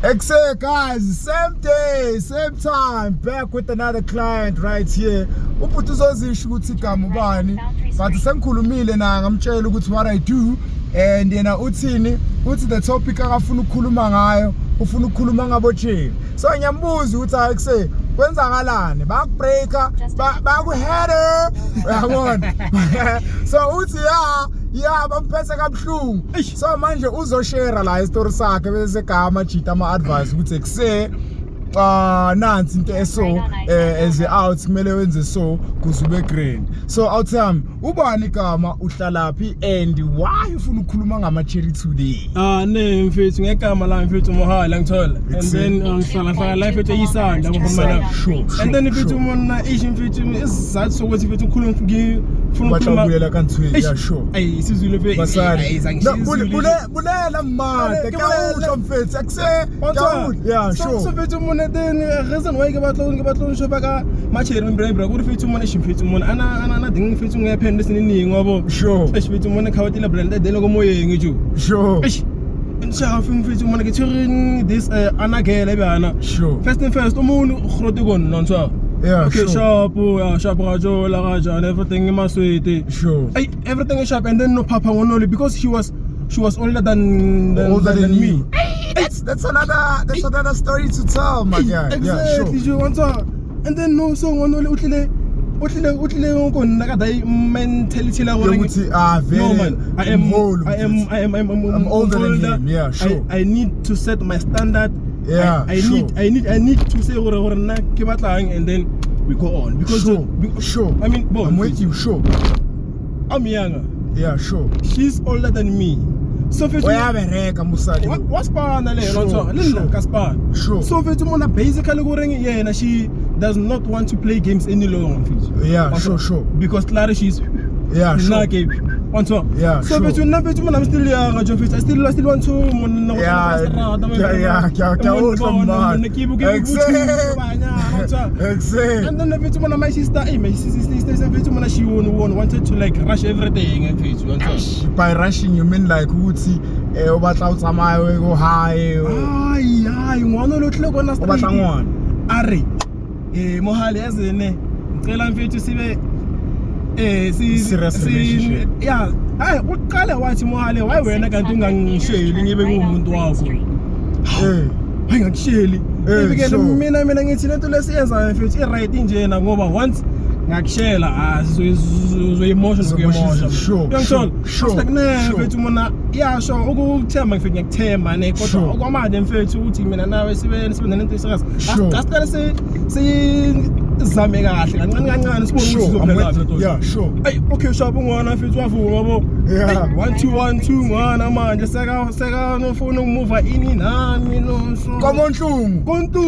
Excellent, guys. Same day, same time. Back with another client right here. Uphuthi uzozisho ukuthi igama ubani. But sengikhulumile na ngamtshela ukuthi what I do and yena uthini? Uthi the topic akafuna ukukhuluma ngayo, ufuna ukukhuluma ngabo Jim. So ngiyambuza ukuthi ayekuse kwenzakalani? Bakubreaker, bakuheader. Uyabona? So uthi yeah, bamphethe kabuhlungu. So manje uzoshare la story sakhe bese segama jita ama advice ukuthi ekuse nansi into eso as out kumele wenze so kuze ube grand. So awuthami ubani igama uhlalaphi and why ufuna ukukhuluma ngama cherry today? Ne mfethu ngegama la mfethu Mohali ngithola and then ngihlala life ethu eyisanda ngomfana. And then mfethu umona ishi mfethu isizathu sokuthi mfethu ukhuluma ngifuna ukukhuluma babulela kanthwe yeah sure. Ay isizulu mfethu bulela mate ka mfethu akuse yeah sure. So mfethu umona then reason why ke batlo ngisho baka macheri mbrebra ku mfethu umona shimfethu umona ana ding mfethu ngephende siningi ngobo sure. Mfethu umona khawatile brand edele komoyeng ngisho sure. Ngishafu mfethu umona ke touring this anagele bana sure. First and first umuntu ukhrote kon nonso yeah okay sure. sharp gajola gaja everything imaswete sure. Hey, everything is sharp and then no papa ngonoli because she was older than me. That's another story to tell, my guy. Exactly, yeah sure. And then no so ngonoli utlile ngokona nakadai mentality la gore no man I'm older than him. Yeah sure. I need to set my standard. Yeah I need to say gore na ke batlang and then we go on because sure. I mean I'm with you sure. I'm younger. Yeah sure. She's older than me. So mfethu uyabereka musali waspana le lonto linda kaspana sure. So mfethu mona basically gore yena she does not want to play games any longer mfethu yeah sure because Clara she's yeah sure. Nake onto yeah so mfethu na mfethu mona I'm still young jo mfethu I still want to mona exactly. And then mfethu mona my sister mfethu mona she wanted to like rush everything mfethu onto by rushing you mean like ukuthi ubatla utsamaya go high hayi ngwana lo hle kona street ubatla ngwana are Mohali yazene ngicela mfethu sibe serious relationship yeah hayi uqala wathi Mohali why wena kanti ungangisheli ngibe ngumuntu wakho hayi ngakisheli ebikele mina ngithi lento lesiyenza mfethu i-right njena ngoba once ngakishela zo emotion sure like ne mfethu mina yasho ukuthemba mfethu ngiyakuthemba ne kodwa okwamanje mfethu uthi mina nawe sibe nento serious asicela zame kahle kancane sibone ukuzophela lapho yeah sure. Hey okay shop ngwana mfethu wavuma yabo yeah 1 ngwana manje seka nofuna ukumuva ini nami no so komonhlungu kontu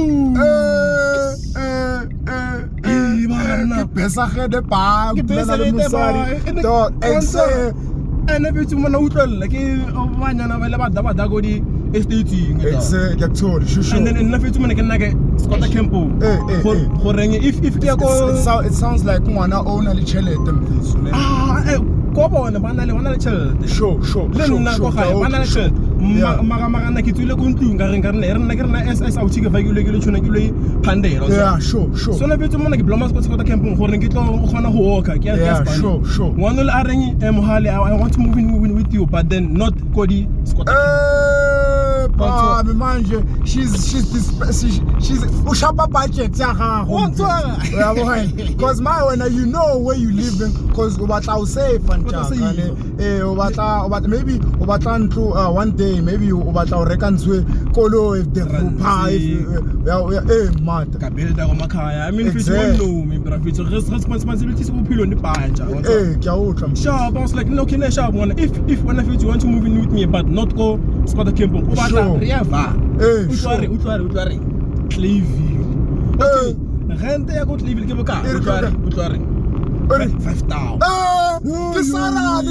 bana besa gede ba dog excel and mfethu mina utlwela ke abanyana bale badabada kodi estating excel ngiyakuthola shushu and then mfethu mina ke nake Scott Campo goreng if it sounds like ngwana owner le chelete mfethu go bona bana le chelete sure le nna go ga bana le chelete maga na kitule go ntlu ngareng SS out ke vakile ke le tshwana ke le phandela yeah sure so na betso mona ke bloma Scott Campo goreng ke tlo gona go walker ke yeah sure ngwana le areng Mohali I want to move in with you but then not Kodi Scott manje she's ushapa budget ya gago uyabona because my when you know where you live because ubatla u safe and ubatla maybe ubatla ntlo one day maybe ubatla u reka ntswe kolo if the mata ka builda go makhaya I mean if you know me bra fetso responsibilities go philo ndi banja ke a utlwa sharp I was like no kine sharp one if when if you want to move in with me but not go Scott Campo ubatla riava utlware Clayville okay rente ya go Clayville ke boka utlware 5,000 ke sala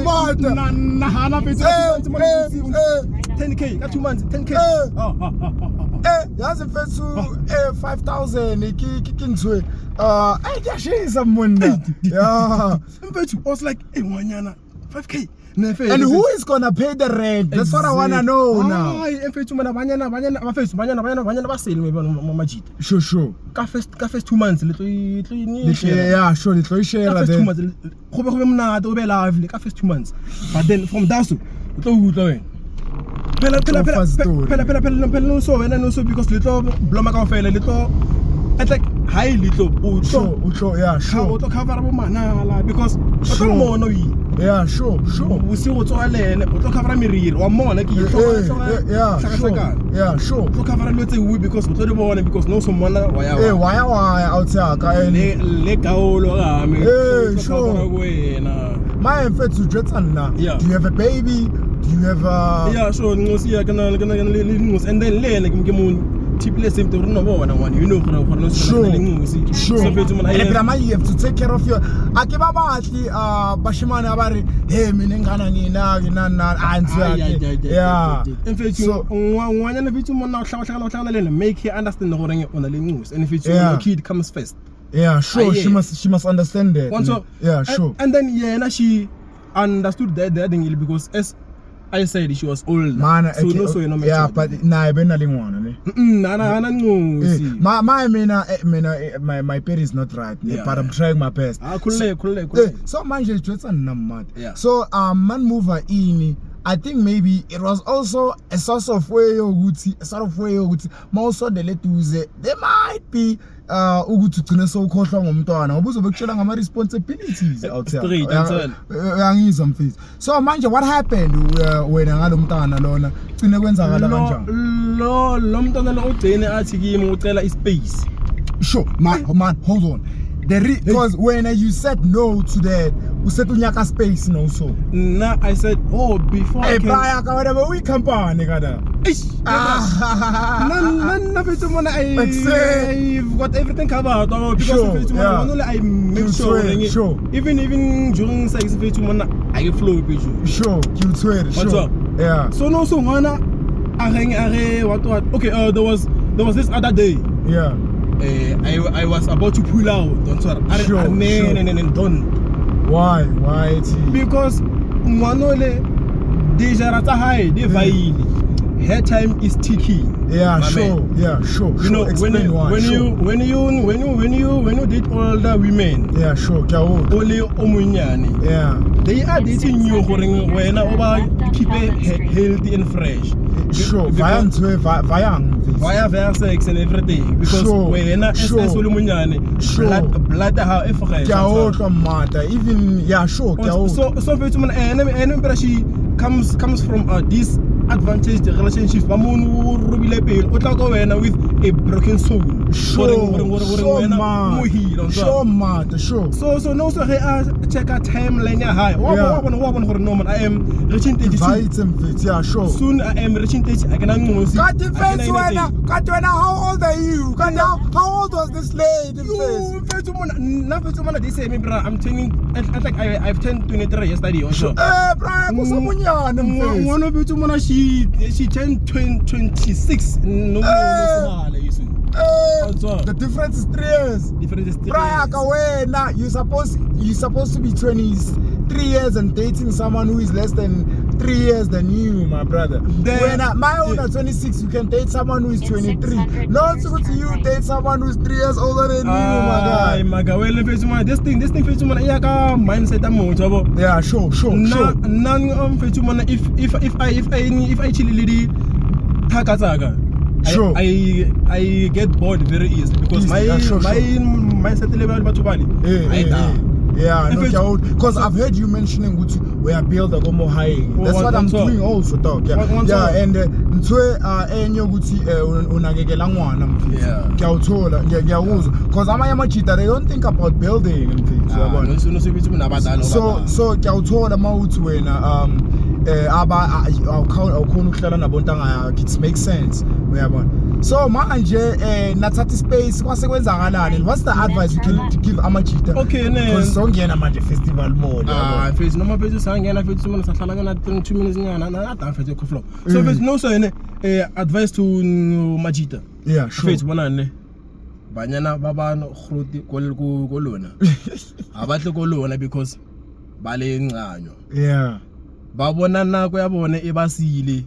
mata na hana fetso 10k ka 2 months 10k yazi mfethu 5,000 ke ntswe ayashisa monna yeah mfethu I was like ngwanyana 5k And who is gonna pay the rent? That's what I wanna know now. Hayi mfethu mina abanyana baseli maybe Majita. Sure. Ka first 2 months letlo Yeah, sure, let's share first 2 then. months go be mnate o be lively ka first 2 months. But then from that utlo utla wena. Phela no so wena no so because litlo bloma ka ofela litlo at like high little Sure, yeah, sure. Auto cover bo manala because Sure. mono yi. Yeah, sure. O se go tswalele o tlo cover miriri wa mona ke Yeah, sure. o tlo cover lotse we because o tlo di bona because no so mona wa ya Hey, why outside? le gaolo ga me sure. My mfethu Jetsanna. Yeah. Do you have a baby? Do you have a yeah so ngosi ya kana and then le ke mo tipile same to no bona one you know gona no Sure. so fethu mona And grandma, you have to take care of your akiba bathi bashimane abari hey mina ngana ngina answer yeah mfethu So- ngwanya fethu mona hlakana le make her understand gore nge ona le ngus and fethu Yeah. your kid comes first. yeah sure Yeah. she must understand that Once so, yeah sure and then she understood that thing because as I said she was old man so no so you know yeah but naye benalingwana ne ana ngosi my pay is not right Yeah, but I'm trying my best khulule so manje Jetsanna mad Yeah. so man mover ini I think maybe it was also a sort of way ukuthi mawuso de letuze there might be ukuthi ugcine sowukhohlwa ngomntwana ngoba uzobe kutshela ngama responsibilities out Straight, there angizwa mfisi so manje what happened wena ngalomntwana lona ugcine kwenzakala kanjani lo mntwana lo ugcine athi kimi ucela ispace sure man hold on because when you said no to that you said unyaka space no so na I said before hey I can baya ka wena we company kada na fethu mona I've got everything covered because Sure, fethu yeah. mona I make You sure swear, sure. even during sex fethu mona I flow picture sure you swear What's sure up? yeah so no so ngwana are what okay there was this other day yeah I was about to pull out don't worry Sure, don't why because ngwanole dijara tsa hae di vaile her time is ticking yeah my sure man. yeah sure You know explain why when you date older women yeah sure kya only omunyane yeah they are dating you gore wena oba keep healthy and fresh sure via sex and everything because Sure, wena sure. SS olumunyane Sure. blood how fresh kya mata even yeah sure kya so fethu mana and she comes from this advantage the relationships ba monu rubile pele o tla go wena with a broken soul sure mata sure so no so check a timeline ya high wa bona gore no man I am reaching 32 Vibes and fits, yeah sure soon I am reaching 30 I can ngosi Cut when how old are you? How old was this lady? fethu mona they say me bra I'm turning I've turned 23 yesterday also Brian, kusamunyane mfethu. one of you mona she turned 26 no you see The difference is 3 years. different is Brian, kawena, you supposed to be 23 years and dating someone who is less than 3 years than you, my brother. When my own at 26, you can date someone who is 23. Not so to you date someone who's 3 years older than you, my guy. my guy well fethu this thing fethu mona ya ka mindset a motho yabo Yeah, sure. nang fethu mona if I chili lady thakatsaka Sure. I get bored very easily because my mindset level batho bali Yeah, no, because I've heard you mentioning we are build a more high. That's what I'm doing also, dog. Yeah, and enyo ukuthi unakekela ngwana mfethu. Yeah. Ngiyawuthola, ngiyawuzwa. Because amanye amajita they don't think about building mfethu, yabona. no fethu mona abadala So ngiyawuthola mawuthi wena awukhona ukuhlala nabontanga yakhe, it makes sense, uyabona. So manje nathatha space kwase kwenzakalani and what's the advice you can give amajita? Okay ne Because songena manje festival mode, yabona. fethu noma fethu sangena fethu mona sahlala ngana 2 minutes nyana na fethu ko flow so fethu no so ene advice to majita Yeah, sure. fethu bona ne banyana babano khruti kolona abahle kolona because bale ncanyo Yeah. ba bona nako ya bone e ba sile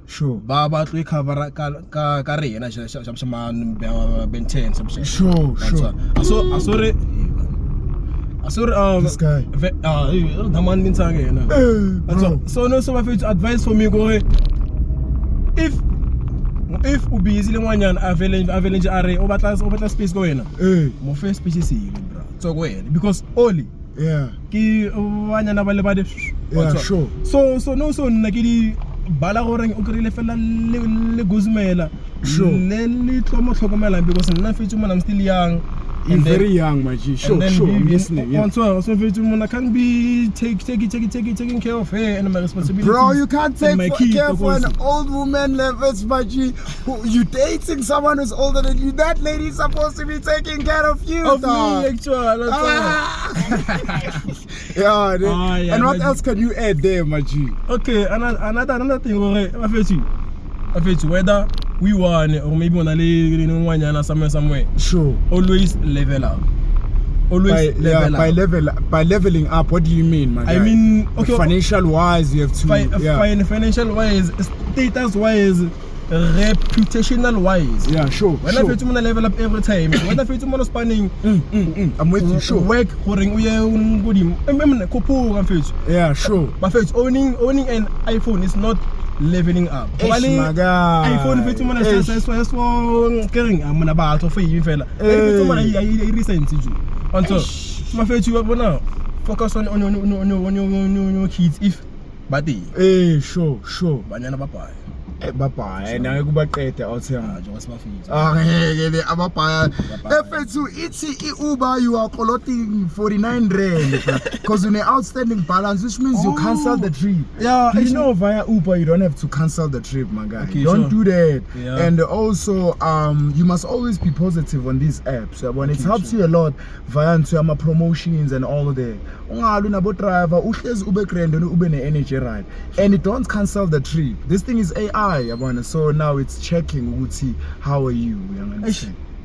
Sure. ba tlo e cover ka rena shamshaman Ben 10 Sure. Asore This guy. Daman nintsange yena. Bro. So no so bafethu advice for me go if ubusy lengwanyana avele nje are o batla space go wena. Mo first space is bro. So go wena because only Yeah. ki banyana ba le ba de Yeah, sure. So no so nna ke di bala gore o krile fela le guzmela Sure. le tlomo tlhokomela because nna fethu mona I'm still young. You're very young, my G. Sure. I'm listening. Yeah. So I can't be taking care of her and my responsibilities. Bro, you can't take care for an also. old woman levels, my G. You dating someone who's older than you. That lady's supposed to be taking care of you. Of dog. me, actually. Yeah, yeah, and what my else can you add there, my G? Okay, another thing, whether we won or maybe on a somewhere. Sure. Always level up. Always By leveling up, what do you mean, my guy? I mean, okay, financial wise, you have to financial wise, status wise, reputational wise. Yeah, sure. When I feel to level up every time, when I feel to spending, I'm with you, sure. Work, yeah, sure. But first, owning an iPhone is not leveling up. My guy. iPhone fethu mana so caring amana ba to for you fela. Fethu mana I recent you. Onto ma fethu bona focus on your kids if badi. Sure. Banyana bapaya. Bye na kubaqeda awuthenga njengoba sibafisa ngeke ababhaya efethu ithi iUber you are collecting 49 rand because you an outstanding balance, which means you cancel the trip. Yeah, you know via Uber you don't have to cancel the trip, my guy. Okay, don't do that. Yeah. And also you must always be positive on these apps. When it helps you a lot via into promotions and all of that. Ungalu nabo driver uhlezi ube grand and ube ne energy ride, and don't cancel the trip. This thing is AI. So now it's checking Uti, how are you?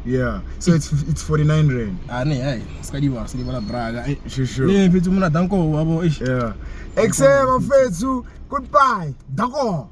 Yeah. So it's 49 rand. Hey, skadiwa braga. Sure. Yeah, fethu muna danko wabo ish. Yeah. Except fethu, goodbye. Danko.